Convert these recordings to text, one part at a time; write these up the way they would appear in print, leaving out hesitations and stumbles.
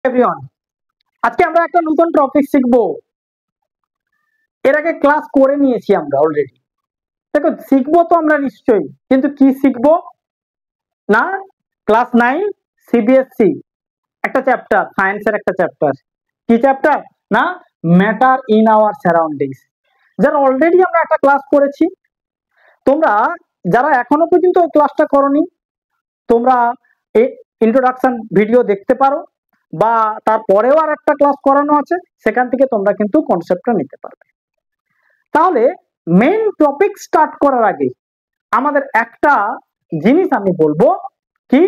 Everyone, আজকে আমরা একটা নতুন টপিক শিখবো। এর আগে ক্লাস করে নিয়েছি আমরা অলরেডি। দেখো, শিখবো তো আমরা নিশ্চয়ই, কিন্তু কি শিখবো না, ক্লাস 9 সিবিএসসি একটা চ্যাপ্টার, সায়েন্সের একটা চ্যাপ্টার। কি চ্যাপ্টার না, ম্যাটার ইন আওয়ার সারাউন্ডিংস। যারা অলরেডি আমরা একটা ক্লাস করেছি, তোমরা যারা এখনো পর্যন্ত ওই ক্লাসটা করোনি, তোমরা ইন্ট্রোডাকশন ভিডিও দেখতে পারো, বা তারপরেও আর একটা ক্লাস করানো আছে, সেখান থেকে তোমরা কিন্তু কনসেপ্টটা নিতে পারবে। তাহলে মেইন টপিক স্টার্ট করার আগে আমাদের একটা জিনিস আমি বলবো, কি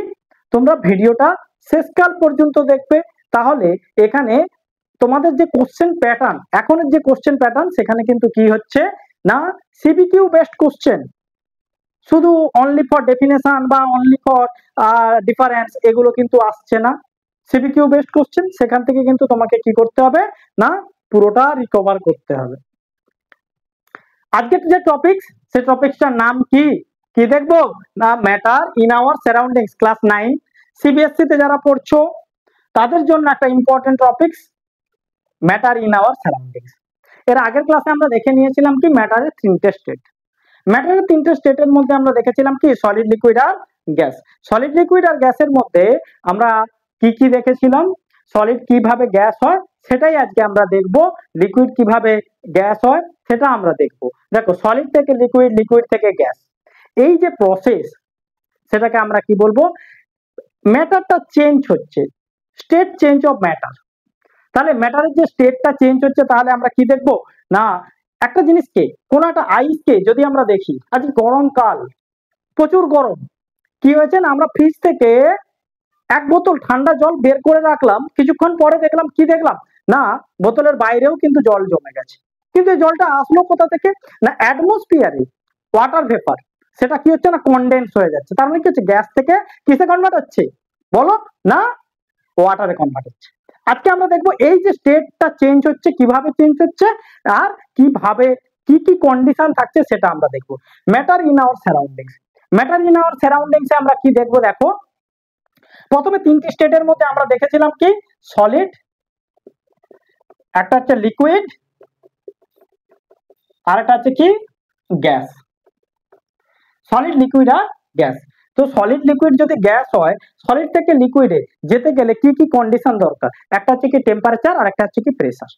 তোমরা ভিডিওটা শেষকাল পর্যন্ত দেখবে। তাহলে এখানে তোমাদের যে কোশ্চেন প্যাটার্ন, এখনের যে কোশ্চেন প্যাটার্ন, সেখানে কিন্তু কি হচ্ছে না, সিবিকিউ বেসড কোশ্চেন, শুধু অনলি ফর ডেফিনেশন বা অনলি ফর ডিফারেন্স এগুলো কিন্তু আসছে না। সিবিকিউ বেসড কোশ্চেন, সেখান থেকে কিন্তু তোমাকে কি করতে হবে না, পুরোটা রিকভার করতে হবে। আজকের যে টপিকস, সেই টপিকসটার নাম কি কি দেখবো না, matter in our surroundings. Class 9 CBSE তে যারা পড়ছো তাদের জন্য একটা important topics, matter in our surroundings. এর আগের ক্লাসে আমরা দেখে নিয়েছিলাম কি ম্যাটারের তিনটে স্টেট। ম্যাটারের তিনটে স্টেটের মধ্যে আমরা দেখেছিলাম কি সলিড, লিকুইড আর গ্যাস। সলিড, লিকুইড আর গ্যাসের মধ্যে আমরা কি কি দেখেছিলাম, সলিড কিভাবে গ্যাস হয় সেটাই আজকে আমরা দেখব, লিকুইড কিভাবে গ্যাস হয় সেটা আমরা দেখব। দেখো, সলিড থেকে লিকুইড, লিকুইড থেকে গ্যাস, এই যে প্রসেস, সেটাকে আমরা কি বলবো, ম্যাটারটা চেঞ্জ হচ্ছে, স্টেট চেঞ্জ অফ ম্যাটার। তাহলে ম্যাটারের যে স্টেটটা চেঞ্জ হচ্ছে, তাহলে আমরা কি দেখব না, একটা জিনিসকে, কোন একটা আইসকে যদি আমরা দেখি, আজ গরমকাল, প্রচুর গরম, কি হয়েছে না, আমরা ফ্রিজ থেকে এক বোতল ঠান্ডা জল বের করে রাখলাম, কিছুক্ষণ পরে দেখলাম কি দেখলাম না, বোতলের বাইরেও কিন্তু জল জমে গেছে। কিন্তু এই জলটা আসলো কোথা থেকে না, অ্যাটমসফিয়ারে ওয়াটার ভেপার, সেটা কি হচ্ছে না, কনডেন্স হয়ে যাচ্ছে। তার মানে কি হচ্ছে, গ্যাস থেকে কিসে কনভার্ট হচ্ছে বলো না, ওয়াটারে কনভার্ট হচ্ছে। আজকে আমরা দেখবো এই যে স্টেটটা চেঞ্জ হচ্ছে, কিভাবে চেঞ্জ হচ্ছে আর কিভাবে কি কি কন্ডিশন থাকছে, সেটা আমরা দেখবো। Matter in our surroundings. Matter in our surroundings এ আমরা কি দেখবো, দেখো প্রথমে তিনটি স্টেটের মধ্যে আমরা দেখেছিলাম কি সলিড, একটা হচ্ছে লিকুইড, আর একটা হচ্ছে কি গ্যাস। সলিড, লিকুইড আর গ্যাস। তো সলিড, লিকুইড যদি গ্যাস হয়, সলিড থেকে লিকুইডে যেতে গেলে কি কি কন্ডিশন দরকার, একটা হচ্ছে কি টেম্পারেচার আর একটা হচ্ছে কি প্রেসার।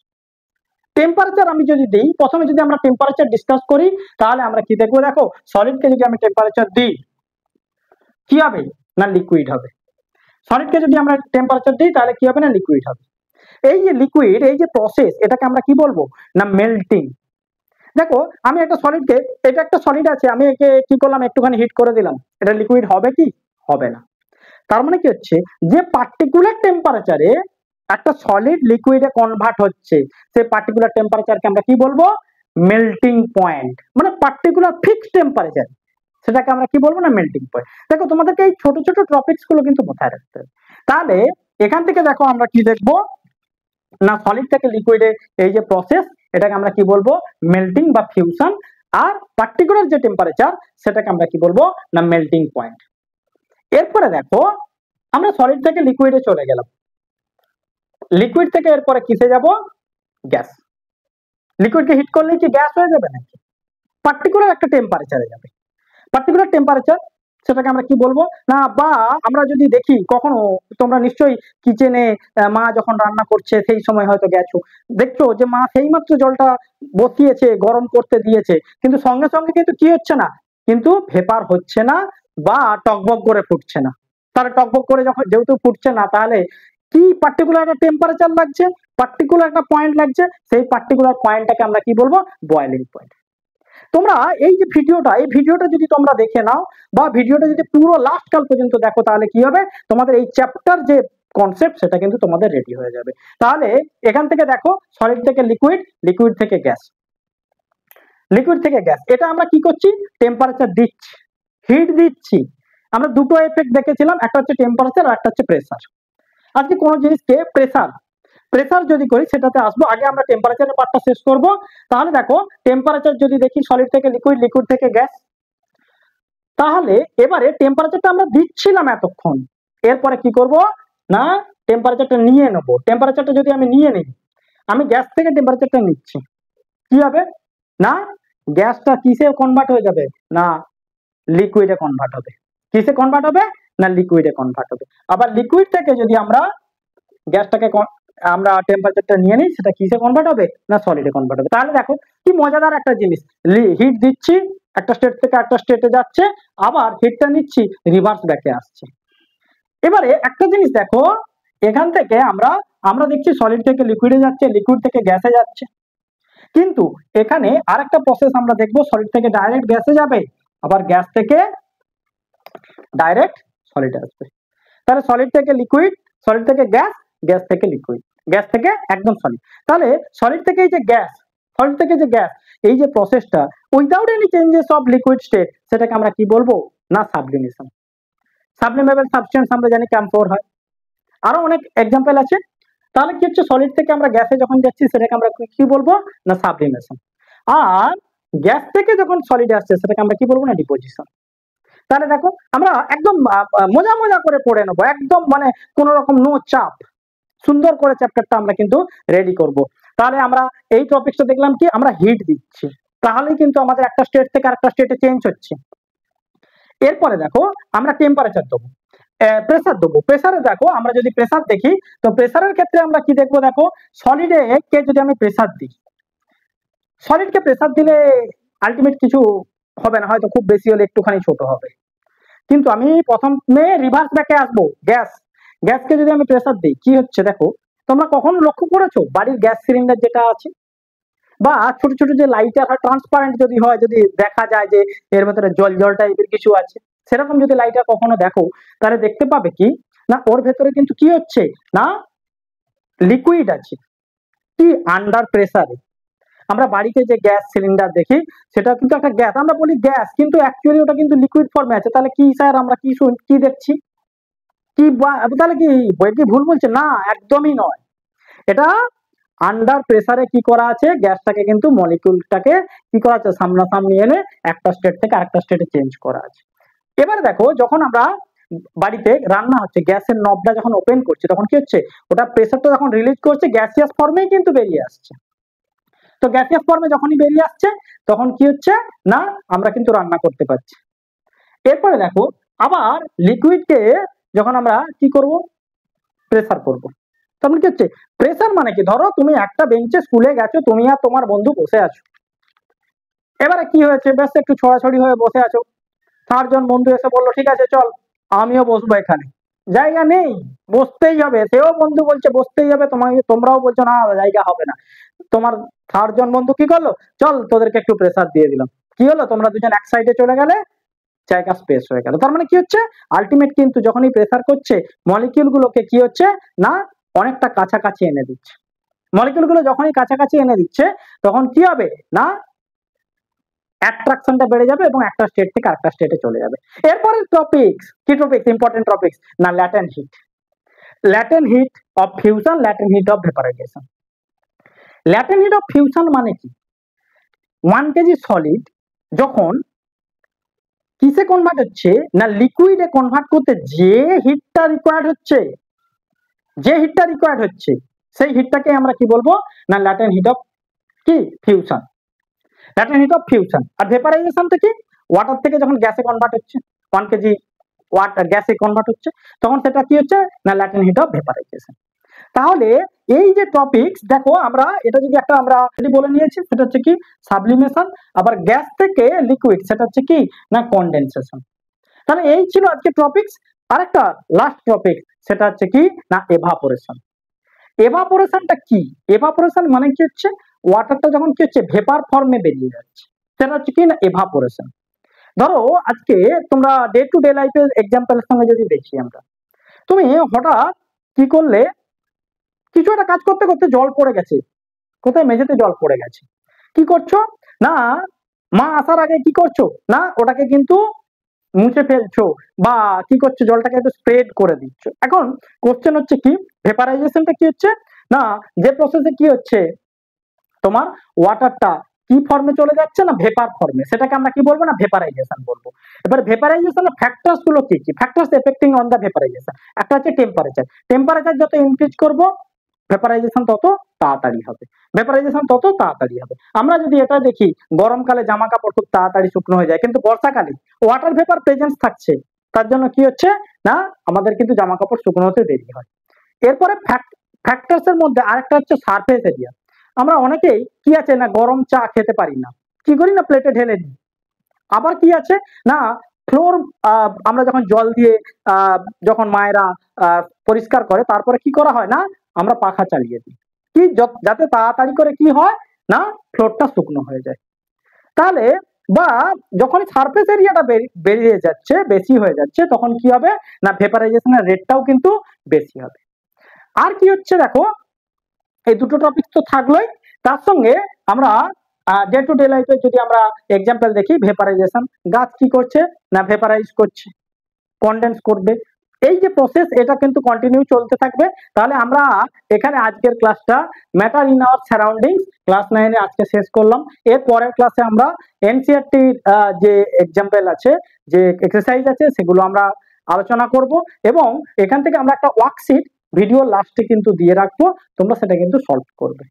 টেম্পারেচার আমি যদি দিই, প্রথমে যদি আমরা টেম্পারেচার ডিসকাস করি, তাহলে আমরা কি দেখবো, দেখো সলিডকে যদি আমি টেম্পারেচার দিই, কি হবে না, লিকুইড হবে। সলিডকে যদি আমরা টেম্পারেচার দিই, তাহলে কি হবে না, লিকুইড হবে। এই যে লিকুইড, এই যে প্রসেস, এটাকে আমরা কি বলবো না, মেল্টিং। দেখো, আমি একটা সলিডকে, এটা একটা সলিড আছে, আমি একে কি করলাম, একটুখানি হিট করে দিলাম, এটা লিকুইড হবে কি, হবে না। তার মানে কি হচ্ছে, যে পার্টিকুলার টেম্পারেচারে একটা সলিড লিকুইডে কনভার্ট হচ্ছে, সেই পার্টিকুলার টেম্পারেচারকে আমরা কি বলবো, মেল্টিং পয়েন্ট। মানে পার্টিকুলার ফিক্সড টেম্পারেচার, সেটাকে আমরা কি বলবো না, মেল্টিং পয়েন্ট। দেখো, তোমাদেরকে এই ছোট ছোট টপিকস গুলো কিন্তু মাথায় রাখতে হবে। তাহলে এখান থেকে দেখো আমরা কি দেখবো না, সলিড থেকে লিকুইডে এই যে প্রসেস, এটাকে আমরা কি বলবো, মেল্টিং বা ফিউশন। আর পার্টিকুলার যে টেম্পারেচার, সেটাকে আমরা কি বলবো না, মেল্টিং পয়েন্ট। এরপরে দেখো, আমরা সলিড থেকে লিকুইডে চলে গেলাম, লিকুইড থেকে এরপরে কিসে যাব, গ্যাস। লিকুইডকে হিট করলে কি গ্যাস হয়ে যাবে নাকি, পার্টিকুলার একটা টেম্পারেচারে যাবে। পার্টিকুলার টেম্পারেচার, সেটাকে আমরা কি বলবো না, বা আমরা যদি দেখি কখনো, তোমরা নিশ্চয়ই কিচেনে মা যখন রান্না করছে, সেই সময় হয়তো গেছো, দেখছো যে মা সেই মাত্র জলটা বসিয়েছে, গরম করতে দিয়েছে, কিন্তু সঙ্গে সঙ্গে কিন্তু কি হচ্ছে না, কিন্তু ভেপার হচ্ছে না বা টকবক করে ফুটছে না। তাহলে টকবক করে যখন যেহেতু ফুটছে না, তাহলে কি পার্টিকুলার একটা টেম্পারেচার লাগছে, পার্টিকুলার একটা পয়েন্ট লাগছে, সেই পার্টিকুলার পয়েন্টটাকে আমরা কি বলবো, বয়েলিং পয়েন্ট। তোমরা এই যে ভিডিওটা, এই ভিডিওটা যদি তোমরা দেখে নাও, বা ভিডিওটা যদি পুরো লাস্ট কাল পর্যন্ত দেখো, তাহলে কি হবে, তোমাদের এই চ্যাপ্টার যে কনসেপ্ট, সেটা কিন্তু তোমাদের রেডি হয়ে যাবে। তাহলে এখান থেকে দেখো, সলিড থেকে লিকুইড, লিকুইড থেকে গ্যাস, লিকুইড থেকে গ্যাস, এটা আমরা কি করছি, টেম্পারেচার দিচ্ছি, হিট দিচ্ছি। আমরা দুটো এফেক্ট দেখেছিলাম, একটা হচ্ছে টেম্পারেচার আর একটা হচ্ছে প্রেসার। আজকে কোন জিনিসকে প্রেসার, প্রেসার যদি করি সেটাতে আসবো, আগে আমরা টেম্পারেচারের পার্টটা শেষ করব। তাহলে দেখো, টেম্পারেচার যদি দেখি, সলিড থেকে লিকুইড, লিকুইড থেকে গ্যাস, তাহলে এবারে টেম্পারেচারটা আমরা দিচ্ছিলাম এতক্ষণ, এরপরে কি করব না, টেম্পারেচারটা নিয়ে নেবো, টেম্পারেচারটা যদি আমি নিয়ে নিই, আমি গ্যাস থেকে টেম্পারেচারটা নিচ্ছি, কি হবে না গ্যাসটা কিসে কনভার্ট হয়ে যাবে, না লিকুইডে কনভার্ট হবে। কিসে কনভার্ট হবে, না লিকুইডে কনভার্ট হবে। আবার লিকুইড থেকে যদি আমরা গ্যাসটাকে আমরা টেম্পারেচারটা নিয়ে নিই, সেটা কিসে কনভার্ট হবে, না সলিডে কনভার্ট হবে। তাহলে দেখো কি মজাদার একটা জিনিস, হিট দিচ্ছি একটা স্টেট থেকে একটা স্টেটে যাচ্ছে, আবার হিটটা নিচ্ছি রিভার্স ব্যাকে আসছে। এবারে একটা জিনিস দেখো, এখান থেকে আমরা দেখছি সলিড থেকে লিকুইডে যাচ্ছে, লিকুইড থেকে গ্যাসে যাচ্ছে, কিন্তু এখানে আরেকটা প্রসেস আমরা দেখবো, সলিড থেকে ডাইরেক্ট গ্যাসে যাবে, আবার গ্যাস থেকে ডাইরেক্ট সলিডে আসবে। তাহলে সলিড থেকে লিকুইড, সলিড থেকে গ্যাস, গ্যাস থেকে লিকুইড, গ্যাস থেকে একদম সলিড। তাহলে সলিড থেকে এই যে গ্যাস, সলিড থেকে যে গ্যাস, এই যে প্রসেসটা without any changes of liquid state, সেটাকে আমরা কি বলবো, না সাবলিমেশন। সাবলিমেবল সাবস্টেন্স আমরা জানি ক্যাম্ফোর হয়, আরো অনেক এক্সাম্পল আছে। তাহলে কি হচ্ছে, সলিড থেকে আমরা গ্যাসে যখন যাচ্ছি সেটাকে আমরা কি বলবো, না সাবলিমেশন। আর গ্যাস থেকে যখন সলিডে আসছে সেটাকে আমরা কি বলবো, না ডিপোজিশন। তাহলে দেখো আমরা একদম মজা মজা করে পড়ে নেবো, একদম মানে কোন রকম নো চাপ, সুন্দর করে চ্যাপ্টারটা আমরা কিন্তু রেডি করব। তাহলে আমরা এই টপিকটা দেখলাম কি, আমরা হিট দিচ্ছি, তাহলেই কিন্তু আমাদের একটা স্টেট থেকে আরেকটা স্টেটে চেঞ্জ হচ্ছে। এরপরে দেখো আমরা টেম্পারেচার দেবো, প্রেসার দেবো। প্রেসারে দেখো আমরা যদি প্রেসার দেখি, তো প্রেসারের ক্ষেত্রে আমরা কি দেখবো, দেখো সলিডে কে যদি আমি প্রেসার দিই, সলিডকে প্রেসার দিলে আলটিমেট কিছু হবে না, হয়তো খুব বেশি হলে একটুখানি ছোট হবে, কিন্তু আমি প্রথমে রিভার্স ব্যাকে আসবো। গ্যাসকে যদি আমি প্রেসার দিই, কি হচ্ছে দেখো, তোমরা কখনো লক্ষ্য করেছো বাড়ির গ্যাস সিলিন্ডার যেটা আছে, বা ছোট ছোট যে লাইটার হয় ট্রান্সপারেন্ট যদি হয়, যদি দেখা যায় যে এর ভেতরে জল জল টাইপের কিছু আছে, সেরকম যদি লাইটার কখনো দেখো, তাহলে দেখতে পাবে কি না ওর ভেতরে কিন্তু কি হচ্ছে, না লিকুইড আছে, কি আন্ডার প্রেসারে। আমরা বাড়িতে যে গ্যাস সিলিন্ডার দেখি সেটা কিন্তু একটা গ্যাস, আমরা বলি গ্যাস, কিন্তু অ্যাকচুয়ালি ওটা কিন্তু লিকুইড ফর্মে আছে। তাহলে কি স্যার আমরা কি দেখছি, কি তাহলে কি বই কি ভুল বলছে, না একদমই নয়, এটা আন্ডার প্রেসারে কি করা আছে, গ্যাসটাকে কিন্তু মলিকিউলটাকে কি করা আছে, সামনাসামনি এনে একটা স্টেট থেকে আরেকটা স্টেটে চেঞ্জ করা আছে। এবারে দেখো যখন আমরা বাড়িতে রান্না হচ্ছে, গ্যাসের নবটা যখন ওপেন করছে, তখন কি হচ্ছে, ওটা প্রেসারটা যখন রিলিজ করছে গ্যাসিয়াস ফর্মেই কিন্তু বেরিয়ে আসছে। তো গ্যাসিয়াস ফর্মে যখনই বেরিয়ে আসছে, তখন কি হচ্ছে, না আমরা কিন্তু রান্না করতে পারছি। এরপরে দেখো আবার লিকুইডকে যখন আমরা কি করব, প্রেসার করব, তখন কি হচ্ছে, প্রেসার মানে কি, ধরো তুমি একটা বেঞ্চে স্কুলে গেছো, তুমি আর তোমার বন্ধু বসে আছো, এবারে কি হয়েছে, বেশ একটু ছড়াছড়ি হয়ে বসে আছো, চারজন বন্ধু এসে বললো ঠিক আছে চল আমিও বসবো এখানে, জায়গা নেই, বসতেই হবে, সেও বন্ধু বলছে বসতেই হবে, তোমরাও বলছো না জায়গা হবে না, তোমার চারজন বন্ধু কি করলো, চল তোদেরকে একটু প্রেসার দিয়ে দিলাম, কি হলো, তোমরা দুজন এক সাইডে চলে গেলে, জায়গা স্পেস হয়ে গেল। তার মানে কি হচ্ছে, আলটিমেট কিন্তু যখনই প্রেসার করছে মলিকিউল গুলোকে কি হচ্ছে, না অনেকটা কাছাকাছি এনে দিচ্ছে। মলিকিউল গুলো যখনই কাছাকাছি এনে দিচ্ছে, তখন কি হবে, না অ্যাট্রাকশনটা বেড়ে যাবে এবং একটা স্টেট থেকে আরেকটা স্টেটে চলে যাবে। এরপরে টপিকস, কি টপিকস, ইম্পর্টেন্ট টপিকস, না latent hit, latent heat of fusion, latent heat of vaporisation. Latent heat of fusion মানে কি, 1 কেজি সলিড যখন কিসে কনভার্ট হচ্ছে, না লিকুইডে কনভার্ট করতে যে হিটটা রিকোয়ার্ড হচ্ছে, সেই হিটটাকে আমরা কি বলবো, না ল্যাটেন্ট হিট অফ কি fusion, latent heat of fusion. আর ভেপারাইজেশন থেকে, ওয়াটার থেকে যখন গ্যাসে কনভার্ট হচ্ছে, 1 কেজি ওয়াটার গ্যাসে কনভার্ট হচ্ছে, তখন সেটা কি হচ্ছে, না ল্যাটেন্ট হিট অফ ভেপারাইজেশন। তাহলে এই যে টপিকস দেখো, আমরা এটা যদি একটা আমরা বলে নিয়েছি, সেটা হচ্ছে কি সাবলিমেশন, আবার গ্যাস থেকে লিকুইড সেটা হচ্ছে কি, না কনডেনসেশন। তাহলে এই ছিল আজকে টপিকস। আরেকটা লাস্ট টপিক, সেটা হচ্ছে কি, না এভাপোরেশন। এভাপোরেশনটা কি, এভাপোরেশন মানে কি হচ্ছে, ওয়াটারটা যখন কি হচ্ছে ভেপার ফর্মে বেরিয়ে যাচ্ছে, সেটা হচ্ছে কি, না এভাপোরেশন। ধরো আজকে তোমরা ডে টু ডে লাইফের এক্সাম্পলের সঙ্গে যদি দেখি আমরা, তুমি হঠাৎ কি করলে, কিছু একটা কাজ করতে করতে জল পড়ে গেছে, কোথায় মেঝেতে জল পড়ে গেছে, কি করছো, না মা আসার আগে কি করছো, না ওটাকে কিন্তু মুছে ফেলছো, বা কি করছো, জলটাকে একটু স্প্রেড করে দিচ্ছ। এখন কোশ্চেন হচ্ছে কি, ভেপারাইজেশনটা কি হচ্ছে, না যে প্রসেসে কি হচ্ছে, তোমার ওয়াটারটা কি ফর্মে চলে যাচ্ছে না ভেপার ফর্মে, সেটাকে আমরা কি বলবো না ভেপারাইজেশন বলবো। এবার ভেপারাইজেশনের ফ্যাক্টরস গুলো কি কি, factors affecting on the vaporisation, একটা হচ্ছে টেম্পারেচার, টেম্পারেচার যত ইনক্রিজ করব ভেপারাইজেশন তত তাড়াতাড়ি হবে, ভেপারাইজেশন তত তাড়াতাড়ি হবে। আমরা যদি এটা দেখি গরমকালে জামা কাপড় খুব তাড়াতাড়ি শুকনো হয়ে যায়, কিন্তু বর্ষাকালে ওয়াটার ভেপার প্রেজেন্স থাকছে, তার জন্য কি হচ্ছে না আমাদের কিন্তু জামা কাপড় শুকনো হতে দেরি হয়। এরপরে ফ্যাক্টরস এর মধ্যে আরেকটা হচ্ছে সারফেস এরিয়া। আমরা অনেকেই কি আছে না গরম চা খেতে পারি না, কি করি না প্লেটে ঢেলে নিই। আবার কি আছে না ফ্লোর আমরা যখন জল দিয়ে যখন মায়েরা পরিষ্কার করে তারপরে কি করা হয় না আমরা পাখা চালিয়ে দিই, কি যাতে তাড়াতাড়ি করে কি হয় না ফ্লোরটা শুকনো হয়ে যায়। তাহলে বা যখন সারফেস এরিয়াটা বেরিয়ে যাচ্ছে বেশি হয়ে যাচ্ছে তখন কি হবে না ভেপারাইজেশনের রেটটাও কিন্তু বেশি হবে। আর কি হচ্ছে দেখো এই দুটো টপিক তো থাকলোই, তার সঙ্গে আমরা ডে টু ডে লাইফে যদি আমরা এক্সাম্পল দেখি ভেপারাইজেশন, গাছ কি করছে না ভেপারাইজ করছে, কনডেন্স করবে, এই যে প্রসেস এটা কিন্তু কন্টিনিউ চলতে থাকবে। তাহলে আমরা এখানে আজকের ক্লাসটা matter in our surroundings class 9 আজকে শেষ করলাম। এর পরের ক্লাসে আমরা এনসিইআরটি যে এক্সাম্পল আছে যে এক্সারসাইজ আছে সেগুলো আমরা আলোচনা করব এবং এখান থেকে আমরা একটা ওয়ার্কশিট ভিডিও লাস্টে কিন্তু দিয়ে রাখবো, তোমরা সেটা কিন্তু সলভ করবে।